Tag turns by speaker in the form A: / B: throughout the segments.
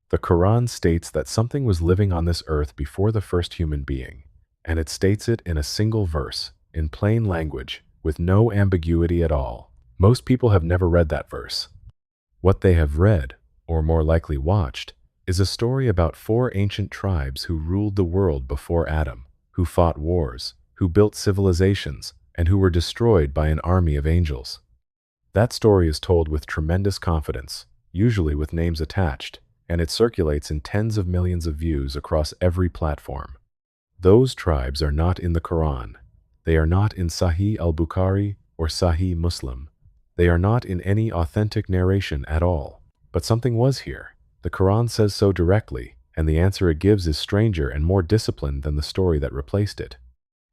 A: The Quran states that something was living on this earth before the first human being, and it states it in a single verse, in plain language, with no ambiguity at all. Most people have never read that verse. What they have read, or more likely watched, is a story about four ancient tribes who ruled the world before Adam, who fought wars, who built civilizations, and who were destroyed by an army of angels. That story is told with tremendous confidence, usually with names attached, and it circulates in tens of millions of views across every platform. Those tribes are not in the Quran. They are not in Sahih al-Bukhari or Sahih Muslim. They are not in any authentic narration at all. But something was here. The Quran says so directly, and the answer it gives is stranger and more disciplined than the story that replaced it.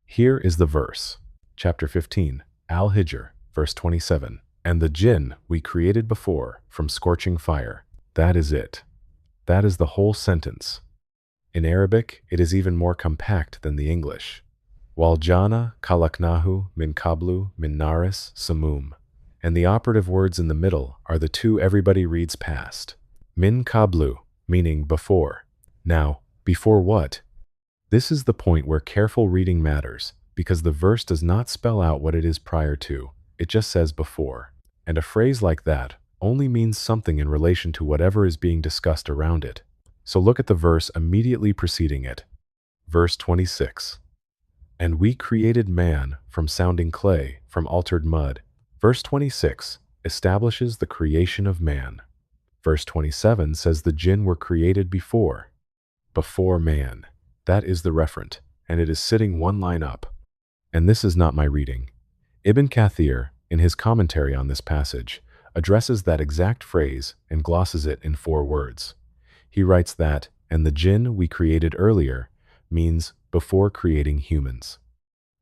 A: Here is the verse. Chapter 15, Al-Hijr, verse 27. And the jinn we created before from scorching fire. That is it. That is the whole sentence. In Arabic, it is even more compact than the English. Wal jana kalaknahu min kablu min naris samum. And the operative words in the middle are the two everybody reads past. Min kablu, meaning before. Now, before what? This is the point where careful reading matters, because the verse does not spell out what it is prior to. It just says before. And a phrase like that only means something in relation to whatever is being discussed around it. So look at the verse immediately preceding it. Verse 26. And we created man from sounding clay, from altered mud. Verse 26 establishes the creation of man. Verse 27 says the jinn were created before man. That is the referent, and it is sitting one line up. And this is not my reading. Ibn Kathir, in his commentary on this passage, addresses that exact phrase and glosses it in 4 words. He writes that, and the jinn we created earlier, means before creating humans.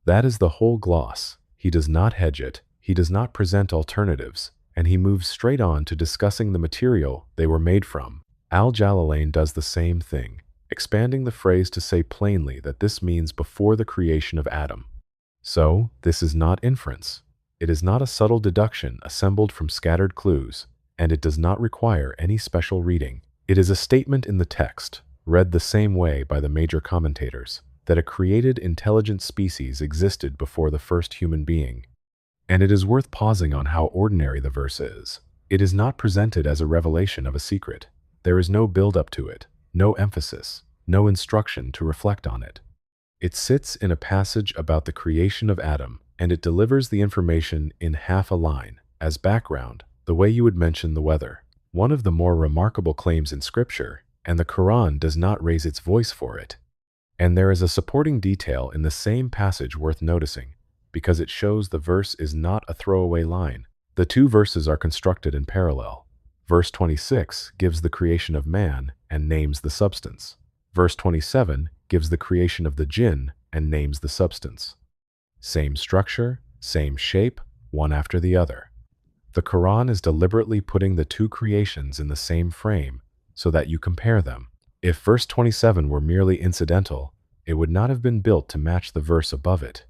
A: That is the whole gloss. He does not hedge it, he does not present alternatives, and he moves straight on to discussing the material they were made from. Al-Jalalain does the same thing, expanding the phrase to say plainly that this means before the creation of Adam. So, this is not inference. It is not a subtle deduction assembled from scattered clues, and it does not require any special reading. It is a statement in the text, read the same way by the major commentators, that a created intelligent species existed before the first human being. And it is worth pausing on how ordinary the verse is. It is not presented as a revelation of a secret. There is no build-up to it, no emphasis, no instruction to reflect on it. It sits in a passage about the creation of Adam, and it delivers the information in half a line, as background, the way you would mention the weather. One of the more remarkable claims in Scripture, and the Quran does not raise its voice for it. And there is a supporting detail in the same passage worth noticing, because it shows the verse is not a throwaway line. The 2 verses are constructed in parallel. Verse 26 gives the creation of man and names the substance. Verse 27 gives the creation of the jinn and names the substance. Same structure, same shape, one after the other. The Quran is deliberately putting the 2 creations in the same frame so that you compare them. If verse 27 were merely incidental, it would not have been built to match the verse above it.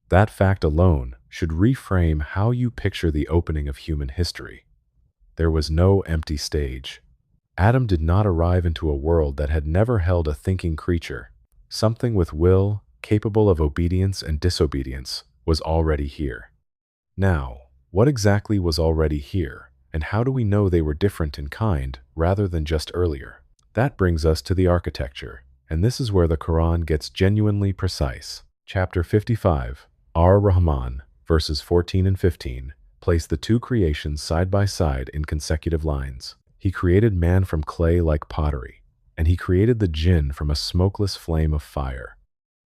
A: That fact alone should reframe how you picture the opening of human history. There was no empty stage. Adam did not arrive into a world that had never held a thinking creature. Something with will, capable of obedience and disobedience, was already here. Now, what exactly was already here, and how do we know they were different in kind rather than just earlier? That brings us to the architecture, and this is where the Quran gets genuinely precise. Chapter 55, Ar-Rahman, verses 14 and 15, place the 2 creations side by side in consecutive lines. He created man from clay like pottery, and he created the jinn from a smokeless flame of fire.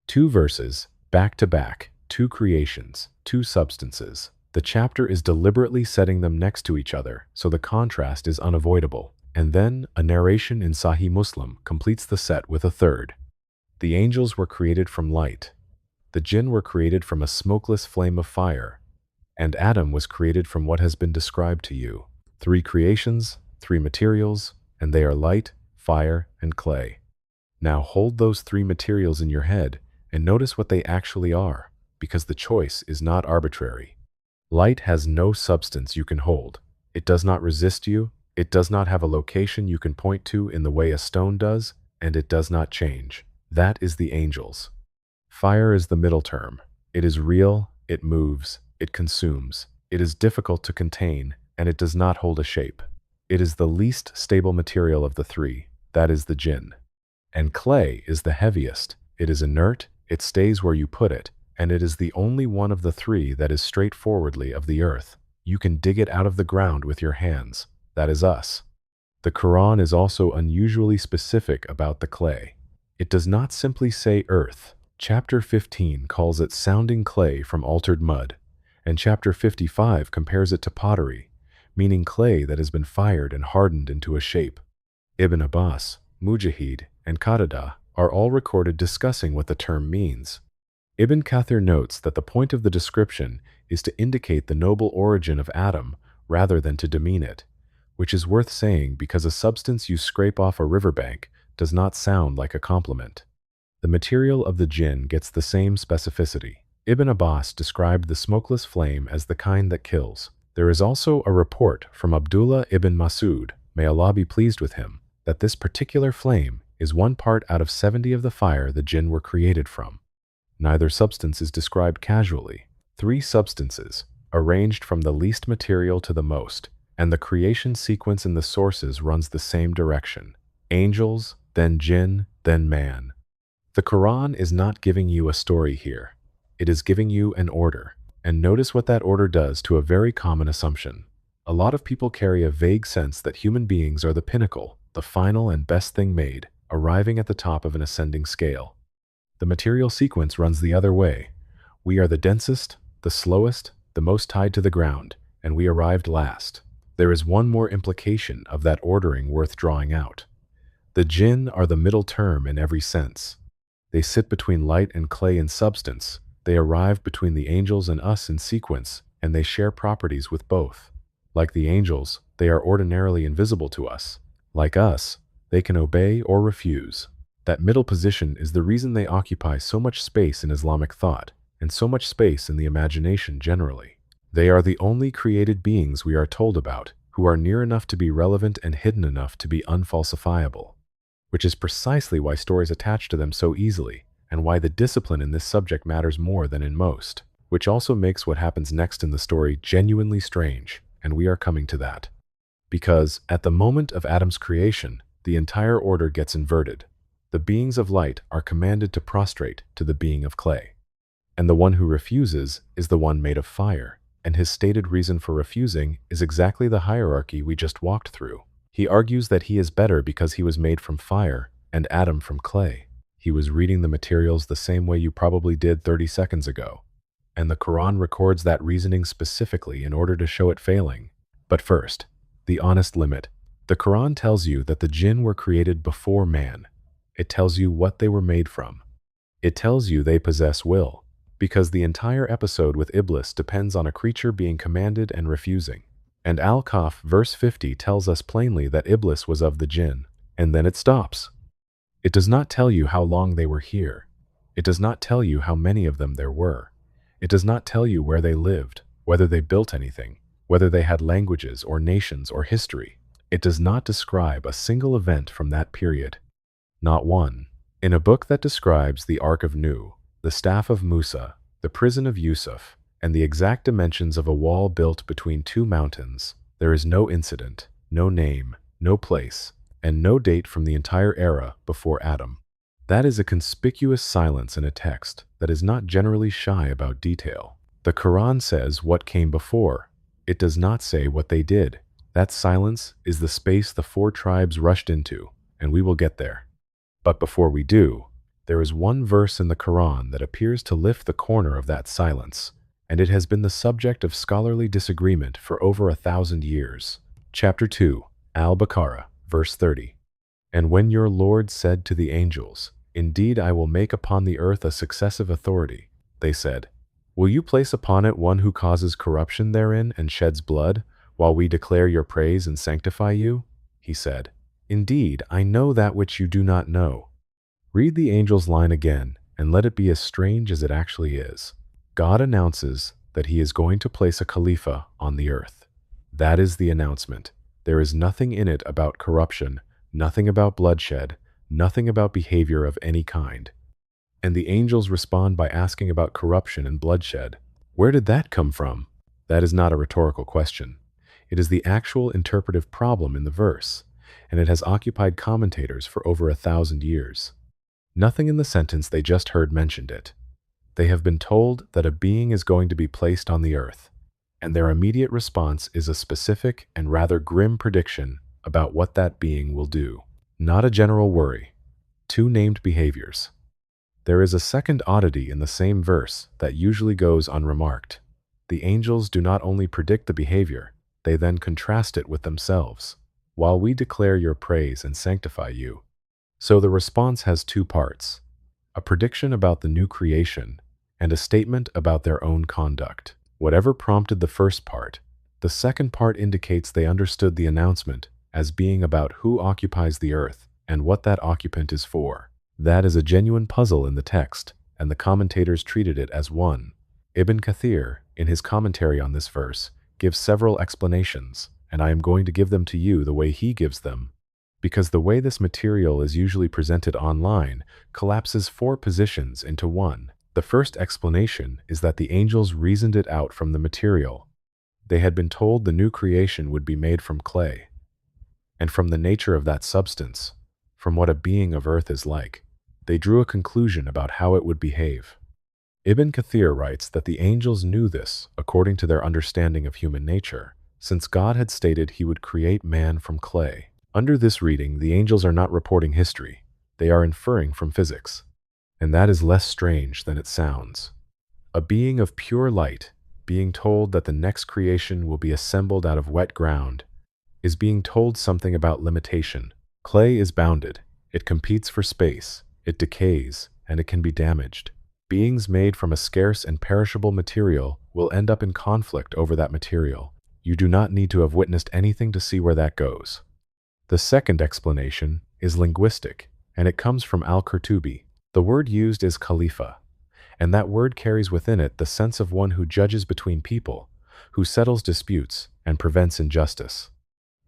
A: 2 verses, back to back, 2 creations, 2 substances. The chapter is deliberately setting them next to each other, so the contrast is unavoidable. And then, a narration in Sahih Muslim completes the set with a 3rd. The angels were created from light. The jinn were created from a smokeless flame of fire. And Adam was created from what has been described to you. 3 creations, 3 materials, and they are light, fire, and clay. Now hold those 3 materials in your head and notice what they actually are, because the choice is not arbitrary. Light has no substance you can hold. It does not resist you, It does not have a location you can point to in the way a stone does, and it does not change. That is the angels. Fire is the middle term. It is real, it moves, it consumes. It is difficult to contain, and it does not hold a shape. It is the least stable material of the three, that is the jinn. And clay is the heaviest. It is inert, it stays where you put it, and it is the only one of the three that is straightforwardly of the earth. You can dig it out of the ground with your hands. That is us. The Quran is also unusually specific about the clay. It does not simply say earth. Chapter 15 calls it sounding clay from altered mud, and chapter 55 compares it to pottery, meaning clay that has been fired and hardened into a shape. Ibn Abbas, Mujahid, and Qatada are all recorded discussing what the term means. Ibn Kathir notes that the point of the description is to indicate the noble origin of Adam rather than to demean it, which is worth saying because a substance you scrape off a riverbank does not sound like a compliment. The material of the jinn gets the same specificity. Ibn Abbas described the smokeless flame as the kind that kills. There is also a report from Abdullah ibn Masud, may Allah be pleased with him, that this particular flame is 1 part out of 70 of the fire the jinn were created from. Neither substance is described casually. 3 substances, arranged from the least material to the most, and the creation sequence in the sources runs the same direction. Angels, then jinn, then man. The Quran is not giving you a story here. It is giving you an order. And notice what that order does to a very common assumption. A lot of people carry a vague sense that human beings are the pinnacle, the final and best thing made, arriving at the top of an ascending scale. The material sequence runs the other way. We are the densest, the slowest, the most tied to the ground, and we arrived last. There is one more implication of that ordering worth drawing out. The jinn are the middle term in every sense. They sit between light and clay in substance. They arrive between the angels and us in sequence, and they share properties with both. Like the angels, they are ordinarily invisible to us. Like us, they can obey or refuse. That middle position is the reason they occupy so much space in Islamic thought, and so much space in the imagination generally. They are the only created beings we are told about, who are near enough to be relevant and hidden enough to be unfalsifiable. Which is precisely why stories attach to them so easily, and why the discipline in this subject matters more than in most, which also makes what happens next in the story genuinely strange, and we are coming to that. Because, at the moment of Adam's creation, the entire order gets inverted. The beings of light are commanded to prostrate to the being of clay. And the one who refuses is the one made of fire, and his stated reason for refusing is exactly the hierarchy we just walked through. He argues that he is better because he was made from fire and Adam from clay. He was reading the materials the same way you probably did 30 seconds ago. And the Quran records that reasoning specifically in order to show it failing. But first, the honest limit. The Quran tells you that the jinn were created before man. It tells you what they were made from. It tells you they possess will, because the entire episode with Iblis depends on a creature being commanded and refusing. And Al-Kahf verse 50 tells us plainly that Iblis was of the jinn, and then it stops. It does not tell you how long they were here. It does not tell you how many of them there were. It does not tell you where they lived, whether they built anything, whether they had languages or nations or history. It does not describe a single event from that period. Not one. In a book that describes the Ark of Nuh, the staff of Musa, the prison of Yusuf, and the exact dimensions of a wall built between 2 mountains, there is no incident, no name, no place, and no date from the entire era before Adam. That is a conspicuous silence in a text that is not generally shy about detail. The Quran says what came before. It does not say what they did. That silence is the space the 4 tribes rushed into, and we will get there. But before we do, there is one verse in the Quran that appears to lift the corner of that silence, and it has been the subject of scholarly disagreement for over 1,000 years. Chapter 2, Al-Baqarah, verse 30. And when your Lord said to the angels, "Indeed I will make upon the earth a successive authority," they said, "Will you place upon it one who causes corruption therein and sheds blood, while we declare your praise and sanctify you?" He said, "Indeed, I know that which you do not know." Read the angel's line again, and let it be as strange as it actually is. God announces that he is going to place a Khalifa on the earth. That is the announcement. There is nothing in it about corruption, nothing about bloodshed, nothing about behavior of any kind. And the angels respond by asking about corruption and bloodshed. Where did that come from? That is not a rhetorical question. It is the actual interpretive problem in the verse, and it has occupied commentators for over 1,000 years. Nothing in the sentence they just heard mentioned it. They have been told that a being is going to be placed on the earth, and their immediate response is a specific and rather grim prediction about what that being will do. Not a general worry. Two named behaviors. There is a second oddity in the same verse that usually goes unremarked. The angels do not only predict the behavior, they then contrast it with themselves. While we declare your praise and sanctify you. So the response has two parts. A prediction about the new creation and a statement about their own conduct. Whatever prompted the first part, the second part indicates they understood the announcement as being about who occupies the earth and what that occupant is for. That is a genuine puzzle in the text, and the commentators treated it as one. Ibn Kathir, in his commentary on this verse, gives several explanations, and I am going to give them to you the way he gives them, because the way this material is usually presented online collapses four positions into one. The first explanation is that the angels reasoned it out from the material. They had been told the new creation would be made from clay, and from the nature of that substance, from what a being of earth is like, they drew a conclusion about how it would behave. Ibn Kathir writes that the angels knew this according to their understanding of human nature, since God had stated he would create man from clay. Under this reading, the angels are not reporting history, they are inferring from physics. And that is less strange than it sounds. A being of pure light, being told that the next creation will be assembled out of wet ground, is being told something about limitation. Clay is bounded, it competes for space, it decays, and it can be damaged. Beings made from a scarce and perishable material will end up in conflict over that material. You do not need to have witnessed anything to see where that goes. The second explanation is linguistic, and it comes from Al-Qurtubi. The word used is khalifa, and that word carries within it the sense of one who judges between people, who settles disputes and prevents injustice.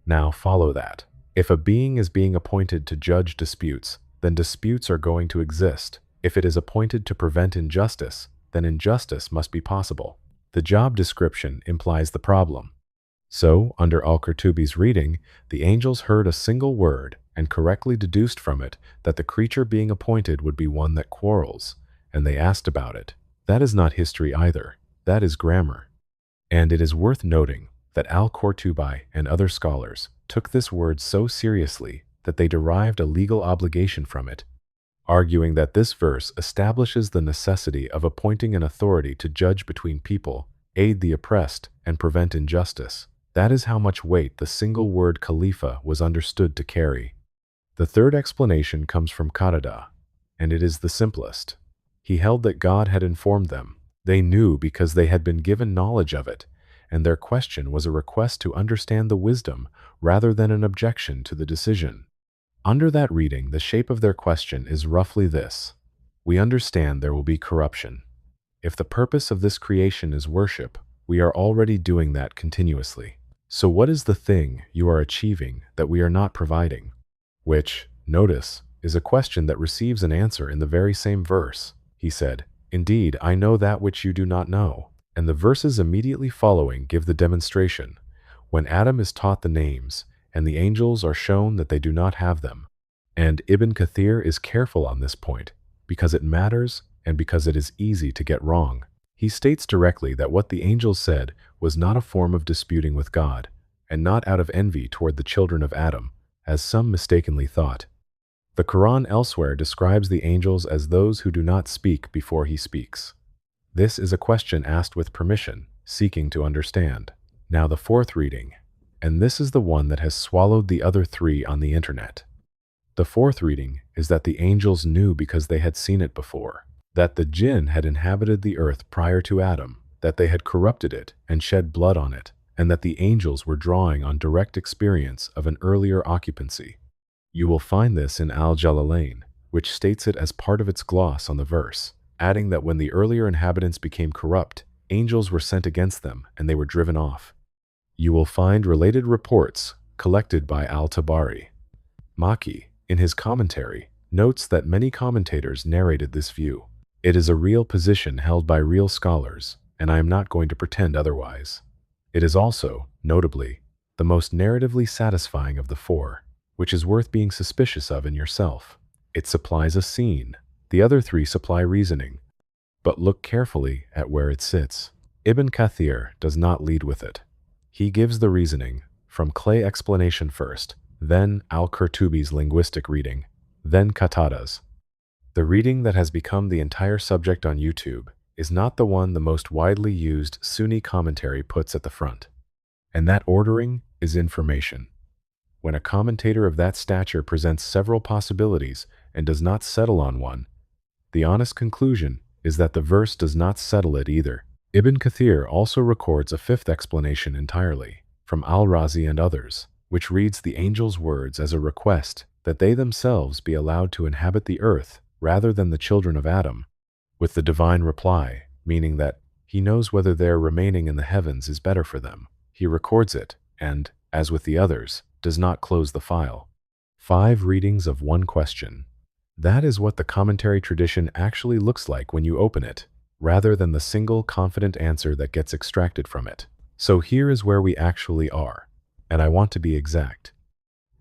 A: Now follow that. If a being is being appointed to judge disputes, then disputes are going to exist. If it is appointed to prevent injustice, then injustice must be possible. The job description implies the problem. So, under Al-Qurtubi's reading, the angels heard a single word and correctly deduced from it that the creature being appointed would be one that quarrels, and they asked about it. That is not history either, that is grammar. And it is worth noting that Al-Qurtubi and other scholars took this word so seriously that they derived a legal obligation from it, arguing that this verse establishes the necessity of appointing an authority to judge between people, aid the oppressed, and prevent injustice. That is how much weight the single word Khalifa was understood to carry. The third explanation comes from Qatada, and it is the simplest. He held that God had informed them. They knew because they had been given knowledge of it, and their question was a request to understand the wisdom rather than an objection to the decision. Under that reading, the shape of their question is roughly this. We understand there will be corruption. If the purpose of this creation is worship, we are already doing that continuously. So what is the thing you are achieving that we are not providing? Which, notice, is a question that receives an answer in the very same verse. He said, "Indeed, I know that which you do not know." And the verses immediately following give the demonstration. When Adam is taught the names, and the angels are shown that they do not have them. And Ibn Kathir is careful on this point, because it matters and because it is easy to get wrong. He states directly that what the angels said was not a form of disputing with God, and not out of envy toward the children of Adam, as some mistakenly thought. The Quran elsewhere describes the angels as those who do not speak before he speaks. This is a question asked with permission, seeking to understand. Now the fourth reading, and this is the one that has swallowed the other three on the internet. The fourth reading is that the angels knew because they had seen it before, that the jinn had inhabited the earth prior to Adam, that they had corrupted it and shed blood on it, and that the angels were drawing on direct experience of an earlier occupancy. You will find this in Al-Jalalain, which states it as part of its gloss on the verse, adding that when the earlier inhabitants became corrupt, angels were sent against them and they were driven off. You will find related reports collected by Al-Tabari. Maki, in his commentary, notes that many commentators narrated this view. It is a real position held by real scholars, and I am not going to pretend otherwise. It is also, notably, the most narratively satisfying of the four, which is worth being suspicious of in yourself. It supplies a scene. The other three supply reasoning. But look carefully at where it sits. Ibn Kathir does not lead with it. He gives the reasoning from clay explanation first, then Al-Qurtubi's linguistic reading, then Qatada's. The reading that has become the entire subject on YouTube is not the one the most widely used Sunni commentary puts at the front. And that ordering is information. When a commentator of that stature presents several possibilities and does not settle on one, the honest conclusion is that the verse does not settle it either. Ibn Kathir also records a fifth explanation entirely, from Al-Razi and others, which reads the angel's words as a request that they themselves be allowed to inhabit the earth rather than the children of Adam, with the divine reply, meaning that he knows whether their remaining in the heavens is better for them. He records it and, as with the others, does not close the file. 5 readings of one question. That is what the commentary tradition actually looks like when you open it, rather than the single confident answer that gets extracted from it. So here is where we actually are, and I want to be exact.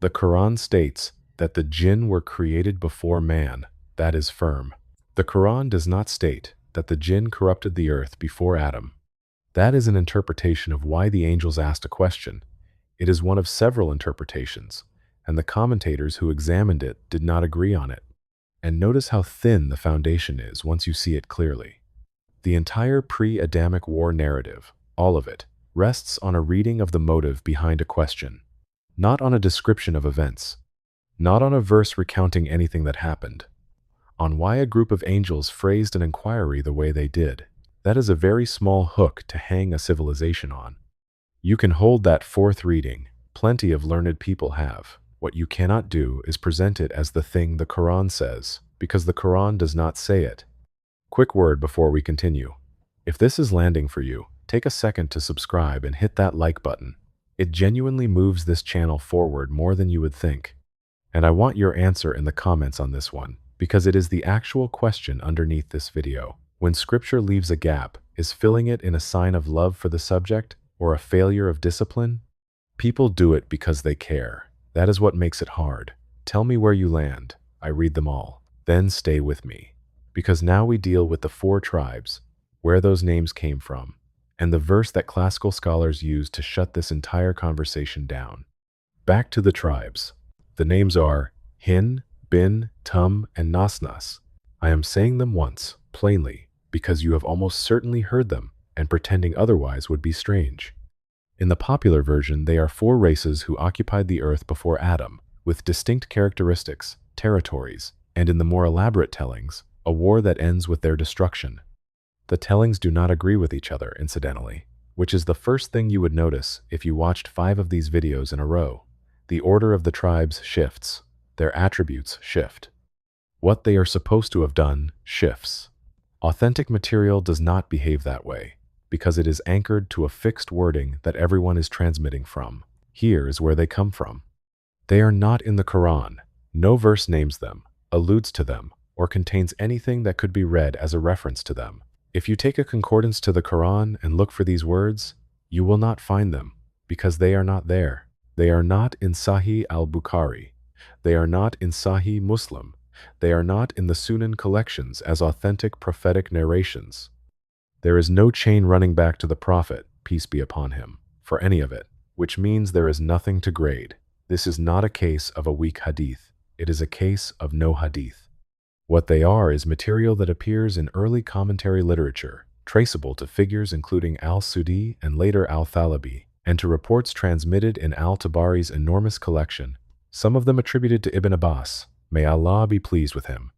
A: The Quran states that the jinn were created before man. That is firm. The Quran does not state that the jinn corrupted the earth before Adam. That is an interpretation of why the angels asked a question. It is one of several interpretations, and the commentators who examined it did not agree on it. And notice how thin the foundation is once you see it clearly. The entire pre-Adamic war narrative, all of it, rests on a reading of the motive behind a question, not on a description of events, not on a verse recounting anything that happened, on why a group of angels phrased an inquiry the way they did. That is a very small hook to hang a civilization on. You can hold that fourth reading. Plenty of learned people have. What you cannot do is present it as the thing the Quran says, because the Quran does not say it. Quick word before we continue. If this is landing for you, take a second to subscribe and hit that like button. It genuinely moves this channel forward more than you would think. And I want your answer in the comments on this one, because it is the actual question underneath this video. When scripture leaves a gap, is filling it in a sign of love for the subject or a failure of discipline? People do it because they care. That is what makes it hard. Tell me where you land. I read them all. Then stay with me. Because now we deal with the 4 tribes, where those names came from, and the verse that classical scholars use to shut this entire conversation down. Back to the tribes. The names are Hin, Bin, Tum, and Nasnas. I am saying them once, plainly, because you have almost certainly heard them, and pretending otherwise would be strange. In the popular version, they are 4 races who occupied the earth before Adam, with distinct characteristics, territories, and in the more elaborate tellings, a war that ends with their destruction. The tellings do not agree with each other, incidentally, which is the first thing you would notice if you watched 5 of these videos in a row. The order of the tribes shifts. Their attributes shift. What they are supposed to have done shifts. Authentic material does not behave that way, because it is anchored to a fixed wording that everyone is transmitting from. Here is where they come from. They are not in the Quran. No verse names them, alludes to them, or contains anything that could be read as a reference to them. If you take a concordance to the Quran and look for these words, you will not find them, because they are not there. They are not in Sahih al-Bukhari. They are not in Sahih Muslim. They are not in the Sunan collections as authentic prophetic narrations. There is no chain running back to the Prophet, peace be upon him, for any of it, which means there is nothing to grade. This is not a case of a weak hadith. It is a case of no hadith. What they are is material that appears in early commentary literature, traceable to figures including al-Sudi and later al-Thalabi, and to reports transmitted in al-Tabari's enormous collection, some of them attributed to Ibn Abbas. May Allah be pleased with him.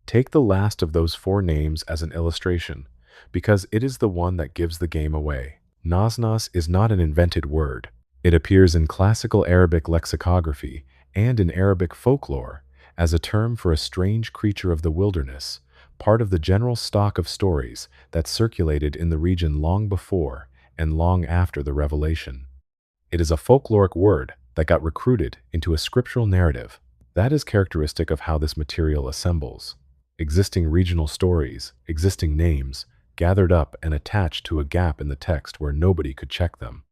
A: Take the last of those 4 names as an illustration, because it is the one that gives the game away. Nasnas is not an invented word. It appears in classical Arabic lexicography and in Arabic folklore as a term for a strange creature of the wilderness, part of the general stock of stories that circulated in the region long before and long after the revelation. It is a folkloric word, that got recruited into a scriptural narrative. That is characteristic of how this material assembles. Existing regional stories, existing names, gathered up and attached to a gap in the text where nobody could check them.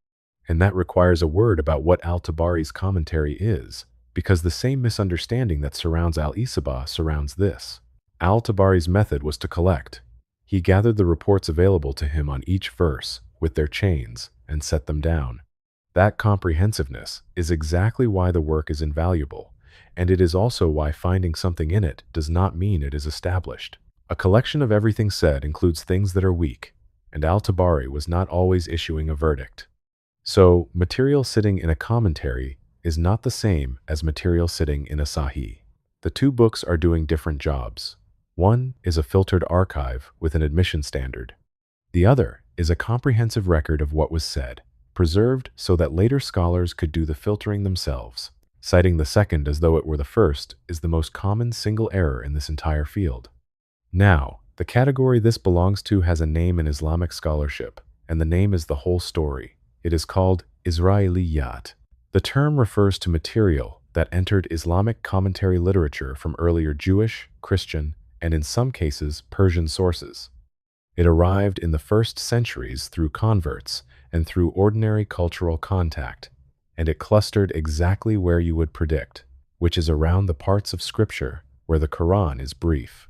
A: And that requires a word about what Al-Tabari's commentary is, because the same misunderstanding that surrounds Al-Isabah surrounds this. Al-Tabari's method was to collect. He gathered the reports available to him on each verse, with their chains, and set them down. That comprehensiveness is exactly why the work is invaluable, and it is also why finding something in it does not mean it is established. A collection of everything said includes things that are weak, and Al-Tabari was not always issuing a verdict. So, material sitting in a commentary is not the same as material sitting in a Sahih. The two books are doing different jobs. One is a filtered archive with an admission standard. The other is a comprehensive record of what was said, preserved so that later scholars could do the filtering themselves. Citing the second as though it were the first is the most common single error in this entire field. Now, the category this belongs to has a name in Islamic scholarship, and the name is the whole story. It is called Israiliyat. The term refers to material that entered Islamic commentary literature from earlier Jewish, Christian, and in some cases Persian sources. It arrived in the first centuries through converts and through ordinary cultural contact, and it clustered exactly where you would predict, which is around the parts of Scripture where the Quran is brief.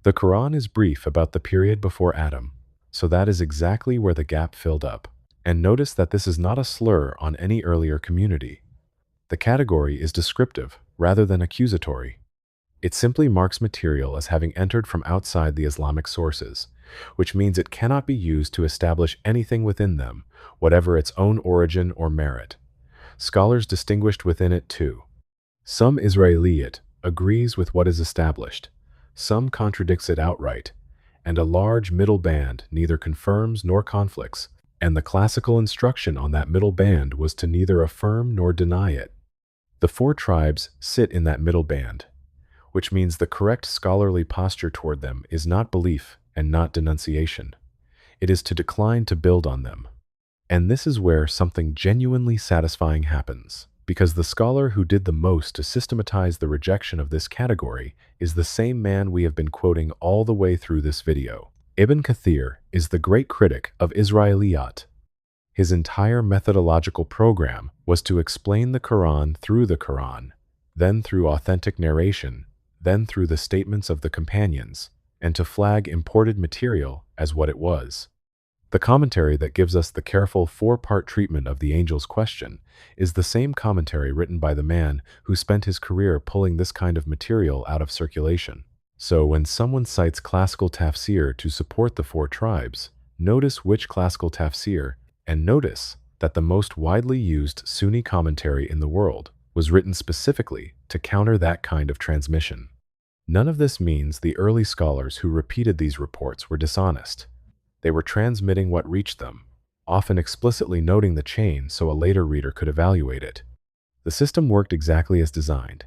A: The Quran is brief about the period before Adam, so that is exactly where the gap filled up. And notice that this is not a slur on any earlier community. The category is descriptive rather than accusatory. It simply marks material as having entered from outside the Islamic sources, which means it cannot be used to establish anything within them, whatever its own origin or merit. Scholars distinguished within it too. Some Israiliyat agrees with what is established, some contradicts it outright, and a large middle band neither confirms nor conflicts, and the classical instruction on that middle band was to neither affirm nor deny it. The four tribes sit in that middle band, which means the correct scholarly posture toward them is not belief and not denunciation. It is to decline to build on them. And this is where something genuinely satisfying happens, because the scholar who did the most to systematize the rejection of this category is the same man we have been quoting all the way through this video. Ibn Kathir is the great critic of Israiliyat. His entire methodological program was to explain the Quran through the Quran, then through authentic narration, then through the statements of the companions, and to flag imported material as what it was. The commentary that gives us the careful four-part treatment of the angel's question is the same commentary written by the man who spent his career pulling this kind of material out of circulation. So when someone cites classical tafsir to support the four tribes, notice which classical tafsir, and notice that the most widely used Sunni commentary in the world was written specifically to counter that kind of transmission. None of this means the early scholars who repeated these reports were dishonest. They were transmitting what reached them, often explicitly noting the chain so a later reader could evaluate it. The system worked exactly as designed.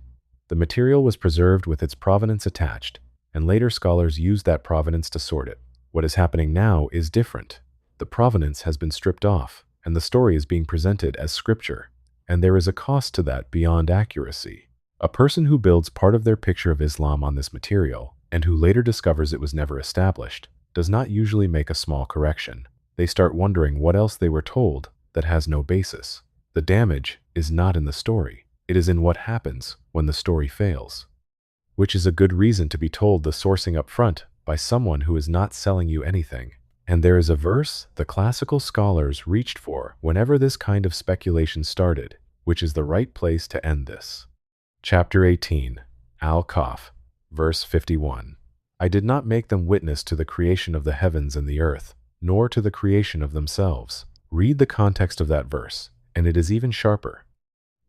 A: The material was preserved with its provenance attached, and later scholars used that provenance to sort it. What is happening now is different. The provenance has been stripped off, and the story is being presented as scripture, and there is a cost to that beyond accuracy. A person who builds part of their picture of Islam on this material, and who later discovers it was never established, does not usually make a small correction. They start wondering what else they were told that has no basis. The damage is not in the story. It is in what happens when the story fails, which is a good reason to be told the sourcing up front by someone who is not selling you anything. And there is a verse the classical scholars reached for whenever this kind of speculation started, which is the right place to end this. Chapter 18, Al-Kahf, verse 51. I did not make them witness to the creation of the heavens and the earth, nor to the creation of themselves. Read the context of that verse, and it is even sharper.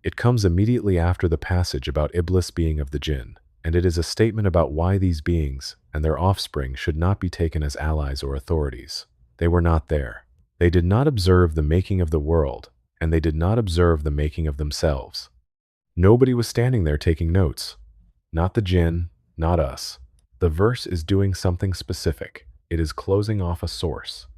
A: It comes immediately after the passage about Iblis being of the jinn, and it is a statement about why these beings and their offspring should not be taken as allies or authorities. They were not there. They did not observe the making of the world, and they did not observe the making of themselves. Nobody was standing there taking notes. Not the jinn, not us. The verse is doing something specific. It is closing off a source.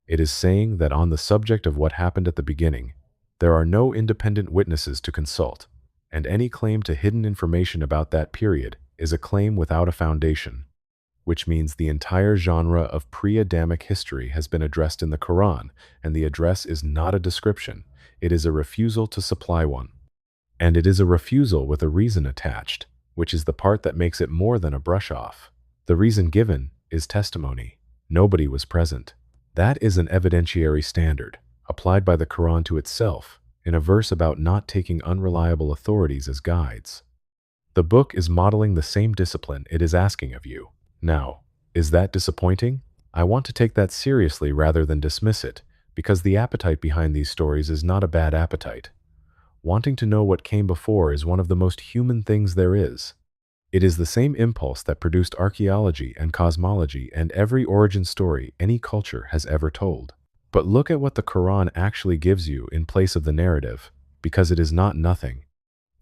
A: It is saying that on the subject of what happened at the beginning, There are no independent witnesses to consult, and any claim to hidden information about that period is a claim without a foundation, which means the entire genre of pre-Adamic history has been addressed in the Quran, and the address is not a description, it is a refusal to supply one. And it is a refusal with a reason attached, which is the part that makes it more than a brush-off. The reason given is testimony. Nobody was present. That is an evidentiary standard, applied by the Quran to itself, in a verse about not taking unreliable authorities as guides. The book is modeling the same discipline it is asking of you. Now, is that disappointing? I want to take that seriously rather than dismiss it, because the appetite behind these stories is not a bad appetite. Wanting to know what came before is one of the most human things there is. It is the same impulse that produced archaeology and cosmology and every origin story any culture has ever told. But look at what the Quran actually gives you in place of the narrative, because it is not nothing.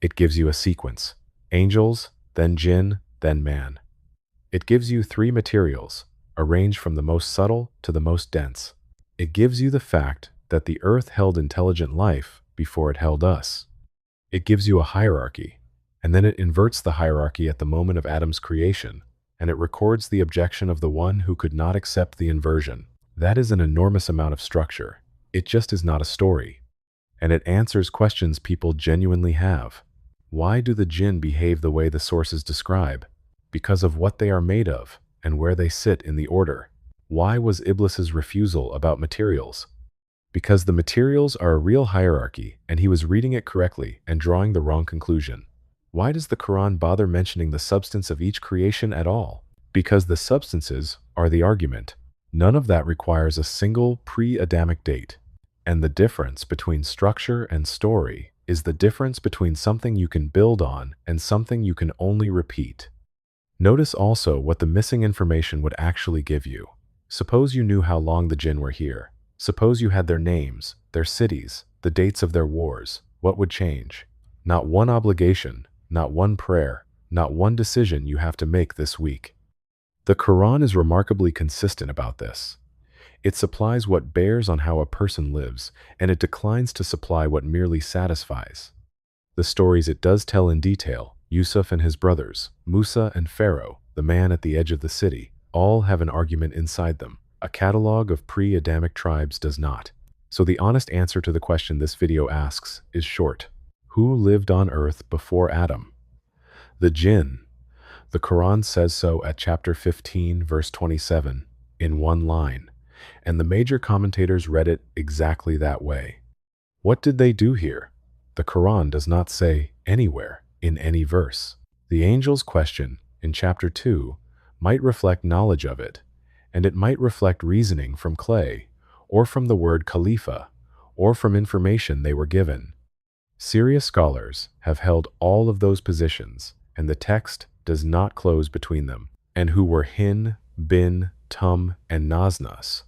A: It gives you a sequence: angels, then jinn, then man. It gives you 3 materials, arranged from the most subtle to the most dense. It gives you the fact that the earth held intelligent life before it held us. It gives you a hierarchy, and then it inverts the hierarchy at the moment of Adam's creation, and it records the objection of the one who could not accept the inversion. That is an enormous amount of structure. It just is not a story. And it answers questions people genuinely have. Why do the jinn behave the way the sources describe? Because of what they are made of and where they sit in the order. Why was Iblis's refusal about materials? Because the materials are a real hierarchy and he was reading it correctly and drawing the wrong conclusion. Why does the Quran bother mentioning the substance of each creation at all? Because the substances are the argument. None of that requires a single pre-Adamic date. And the difference between structure and story is the difference between something you can build on and something you can only repeat. Notice also what the missing information would actually give you. Suppose you knew how long the jinn were here. Suppose you had their names, their cities, the dates of their wars. What would change? Not one obligation, not one prayer, not one decision you have to make this week. The Quran is remarkably consistent about this. It supplies what bears on how a person lives, and it declines to supply what merely satisfies. The stories it does tell in detail, Yusuf and his brothers, Musa and Pharaoh, the man at the edge of the city, all have an argument inside them. A catalog of pre-Adamic tribes does not. So the honest answer to the question this video asks is short. Who lived on earth before Adam? The jinn. The Quran says so at chapter 15, verse 27, in one line, and the major commentators read it exactly that way. What did they do here? The Quran does not say anywhere in any verse. The angel's question in chapter 2 might reflect knowledge of it, and it might reflect reasoning from clay, or from the word Khalifa, or from information they were given. Serious scholars have held all of those positions, and the text does not close between them. And who were Hin, Bin, Tum, and Nasnas?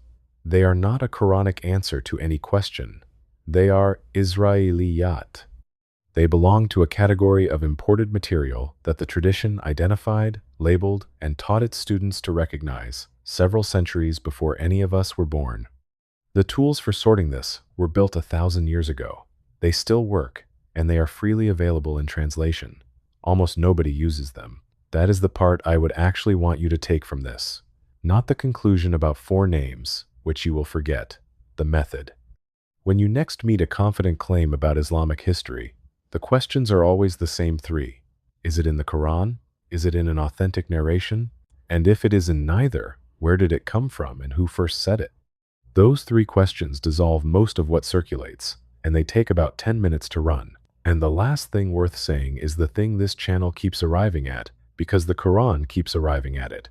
A: They are not a Quranic answer to any question. They are Israiliyat. They belong to a category of imported material that the tradition identified, labeled, and taught its students to recognize several centuries before any of us were born. The tools for sorting this were built 1,000 years ago. They still work, and they are freely available in translation. Almost nobody uses them. That is the part I would actually want you to take from this. Not the conclusion about 4 names, which you will forget. The method. When you next meet a confident claim about Islamic history, the questions are always the same 3. Is it in the Quran? Is it in an authentic narration? And if it is in neither, where did it come from and who first said it? Those 3 questions dissolve most of what circulates, and they take about 10 minutes to run. And the last thing worth saying is the thing this channel keeps arriving at, because the Quran keeps arriving at it.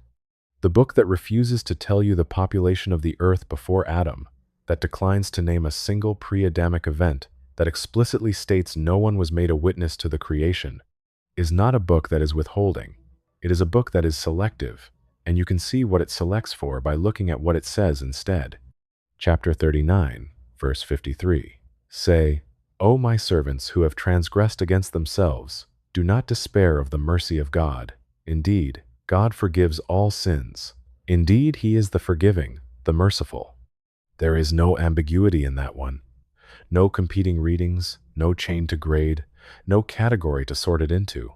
A: The book that refuses to tell you the population of the earth before Adam, that declines to name a single pre-Adamic event, that explicitly states no one was made a witness to the creation, is not a book that is withholding. It is a book that is selective, and you can see what it selects for by looking at what it says instead. Chapter 39, verse 53. Say, O my servants who have transgressed against themselves, do not despair of the mercy of God. Indeed, God forgives all sins. Indeed, He is the forgiving, the merciful. There is no ambiguity in that one. No competing readings, no chain to grade, no category to sort it into.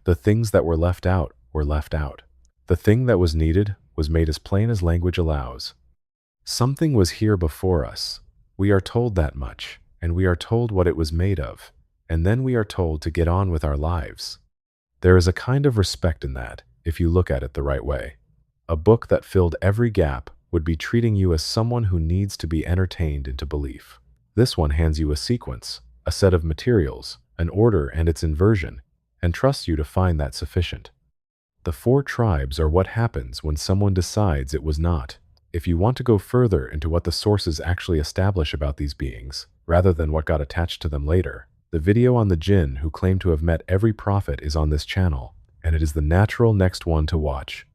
A: The things that were left out were left out. The thing that was needed was made as plain as language allows. Something was here before us. We are told that much, and we are told what it was made of, and then we are told to get on with our lives. There is a kind of respect in that, if you look at it the right way. A book that filled every gap would be treating you as someone who needs to be entertained into belief. This one hands you a sequence, a set of materials, an order and its inversion, and trusts you to find that sufficient. The 4 tribes are what happens when someone decides it was not. If you want to go further into what the sources actually establish about these beings, rather than what got attached to them later, the video on the jinn who claim to have met every prophet is on this channel, and it is the natural next one to watch.